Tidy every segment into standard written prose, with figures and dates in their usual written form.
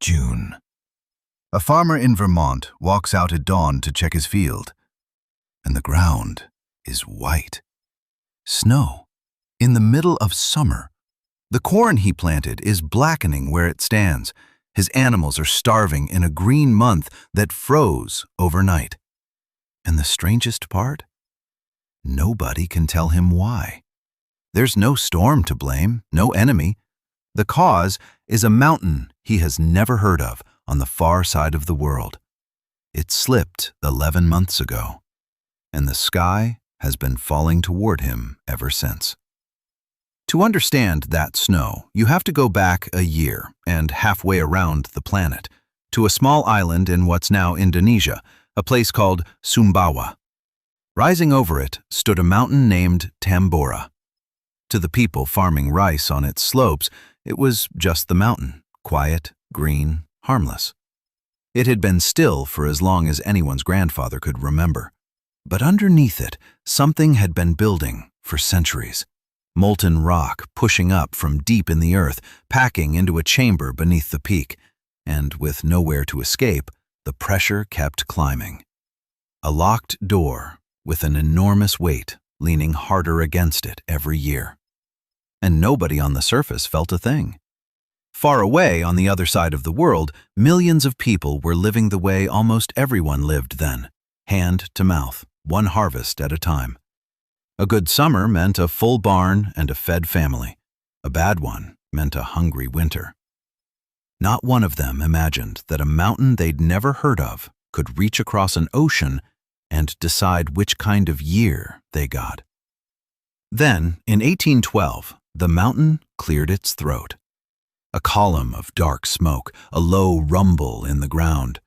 June. A farmer in Vermont walks out at dawn to check his field, and the ground is white. Snow. In the middle of summer. The corn he planted is blackening where it stands. His animals are starving in a green month that froze overnight. And the strangest part? Nobody can tell him why. There's no storm to blame, no enemy. The cause is a mountain he has never heard of on the far side of the world. It slipped 11 months ago, and the sky has been falling toward him ever since. To understand that snow, you have to go back a year and halfway around the planet to a small island in what's now Indonesia, a place called Sumbawa. Rising over it stood a mountain named Tambora. To the people farming rice on its slopes, it was just the mountain, quiet, green, harmless. It had been still for as long as anyone's grandfather could remember. But underneath it, something had been building for centuries. Molten rock pushing up from deep in the earth, packing into a chamber beneath the peak, and with nowhere to escape, the pressure kept climbing. A locked door with an enormous weight leaning harder against it every year. And nobody on the surface felt a thing. Far away on the other side of the world, millions of people were living the way almost everyone lived then, hand to mouth, one harvest at a time. A good summer meant a full barn and a fed family. A bad one meant a hungry winter. Not one of them imagined that a mountain they'd never heard of could reach across an ocean and decide which kind of year they got. Then, in 1812, the mountain cleared its throat. A column of dark smoke, a low rumble in the ground.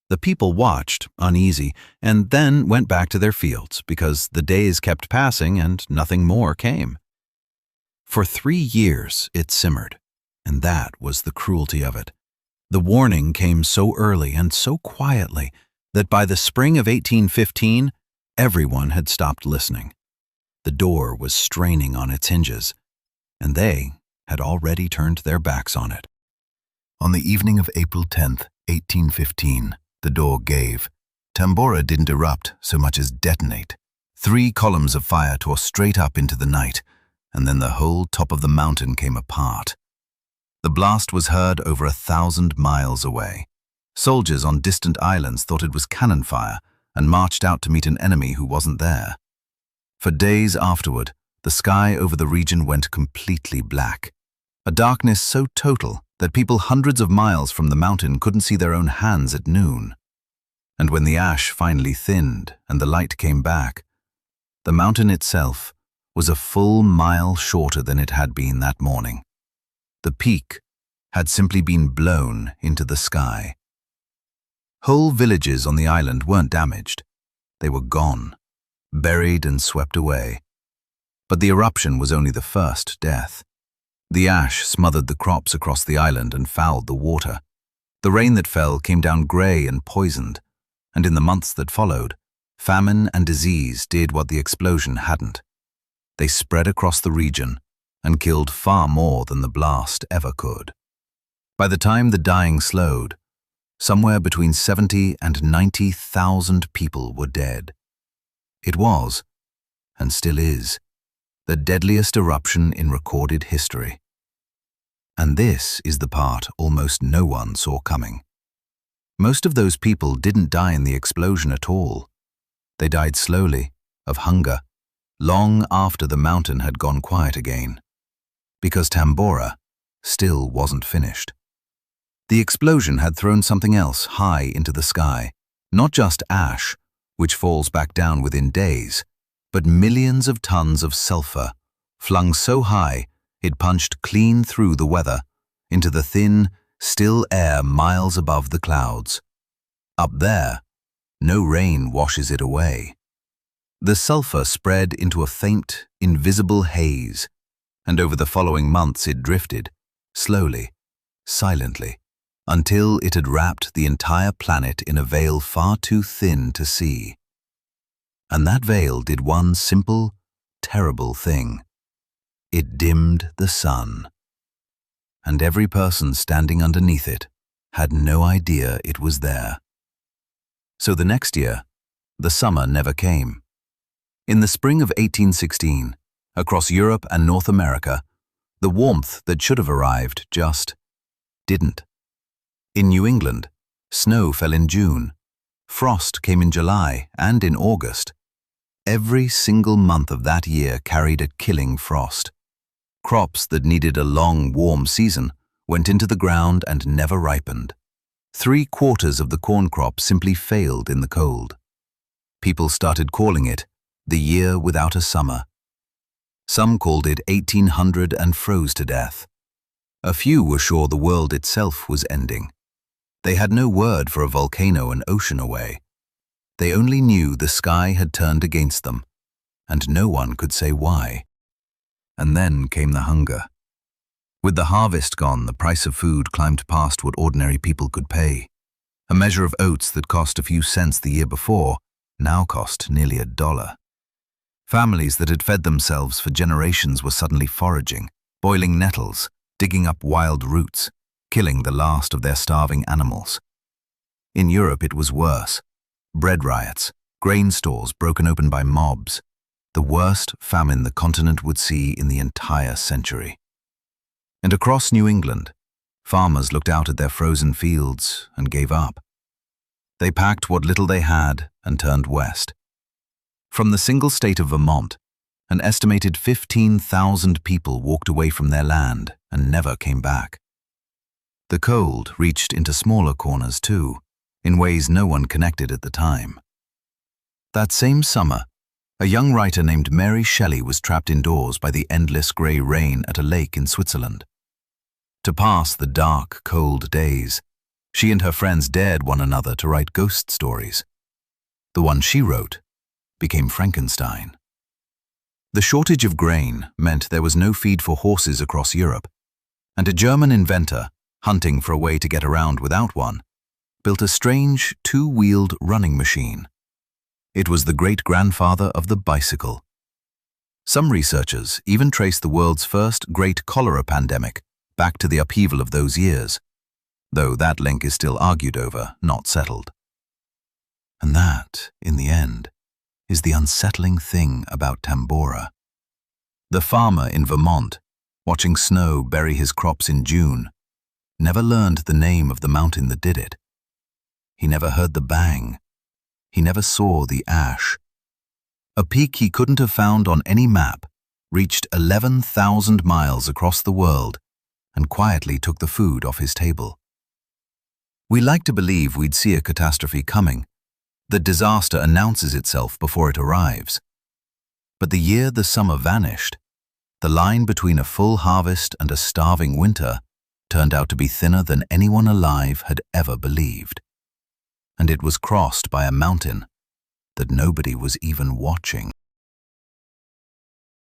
The people watched, uneasy, and then went back to their fields because the days kept passing and nothing more came. For 3 years it simmered, and that was the cruelty of it. The warning came so early and so quietly that by the spring of 1815, everyone had stopped listening. The door was straining on its hinges, and they had already turned their backs on it. On the evening of April 10th, 1815, the door gave. Tambora didn't erupt so much as detonate. 3 columns of fire tore straight up into the night, and then the whole top of the mountain came apart. The blast was heard over 1,000 miles away. Soldiers on distant islands thought it was cannon fire and marched out to meet an enemy who wasn't there. For days afterward, the sky over the region went completely black. A darkness so total that people hundreds of miles from the mountain couldn't see their own hands at noon. And when the ash finally thinned and the light came back, the mountain itself was a full mile shorter than it had been that morning. The peak had simply been blown into the sky. Whole villages on the island weren't damaged. They were gone, buried and swept away. But the eruption was only the first death. The ash smothered the crops across the island and fouled the water. The rain that fell came down grey and poisoned, and in the months that followed, famine and disease did what the explosion hadn't. They spread across the region and killed far more than the blast ever could. By the time the dying slowed, somewhere between 70 and 90,000 people were dead. It was, and still is, the deadliest eruption in recorded history. And this is the part almost no one saw coming. Most of those people didn't die in the explosion at all. They died slowly, of hunger, long after the mountain had gone quiet again. Because Tambora still wasn't finished. The explosion had thrown something else high into the sky, not just ash, which falls back down within days, but millions of tons of sulfur, flung so high it punched clean through the weather into the thin, still air miles above the clouds. Up there, no rain washes it away. The sulfur spread into a faint, invisible haze, and over the following months it drifted, slowly, silently, until it had wrapped the entire planet in a veil far too thin to see. And that veil did one simple, terrible thing. It dimmed the sun. And every person standing underneath it had no idea it was there. So the next year, the summer never came. In the spring of 1816, across Europe and North America, the warmth that should have arrived just didn't. In New England, snow fell in June, frost came in July and in August. Every single month of that year carried a killing frost. Crops that needed a long, warm season went into the ground and never ripened. 3/4 of the corn crop simply failed in the cold. People started calling it the year without a summer. Some called it 1800 and froze to death. A few were sure the world itself was ending. They had no word for a volcano an ocean away. They only knew the sky had turned against them, and no one could say why. And then came the hunger. With the harvest gone, the price of food climbed past what ordinary people could pay. A measure of oats that cost a few cents the year before now cost nearly $1. Families that had fed themselves for generations were suddenly foraging, boiling nettles, digging up wild roots, killing the last of their starving animals. In Europe it was worse. Bread riots, grain stores broken open by mobs, the worst famine the continent would see in the entire century. And across New England, farmers looked out at their frozen fields and gave up. They packed what little they had and turned west. From the single state of Vermont, an estimated 15,000 people walked away from their land and never came back. The cold reached into smaller corners too, in ways no one connected at the time. That same summer, a young writer named Mary Shelley was trapped indoors by the endless grey rain at a lake in Switzerland. To pass the dark, cold days, she and her friends dared one another to write ghost stories. The one she wrote became Frankenstein. The shortage of grain meant there was no feed for horses across Europe, and a German inventor, hunting for a way to get around without one, built a strange two-wheeled running machine. It was the great-grandfather of the bicycle. Some researchers even traced the world's first great cholera pandemic back to the upheaval of those years, though that link is still argued over, not settled. And that, in the end, is the unsettling thing about Tambora. The farmer in Vermont, watching snow bury his crops in June, never learned the name of the mountain that did it. He never heard the bang. He never saw the ash. A peak he couldn't have found on any map reached 11,000 miles across the world and quietly took the food off his table. We like to believe we'd see a catastrophe coming, that disaster announces itself before it arrives. But the year the summer vanished, the line between a full harvest and a starving winter turned out to be thinner than anyone alive had ever believed. And it was crossed by a mountain that nobody was even watching.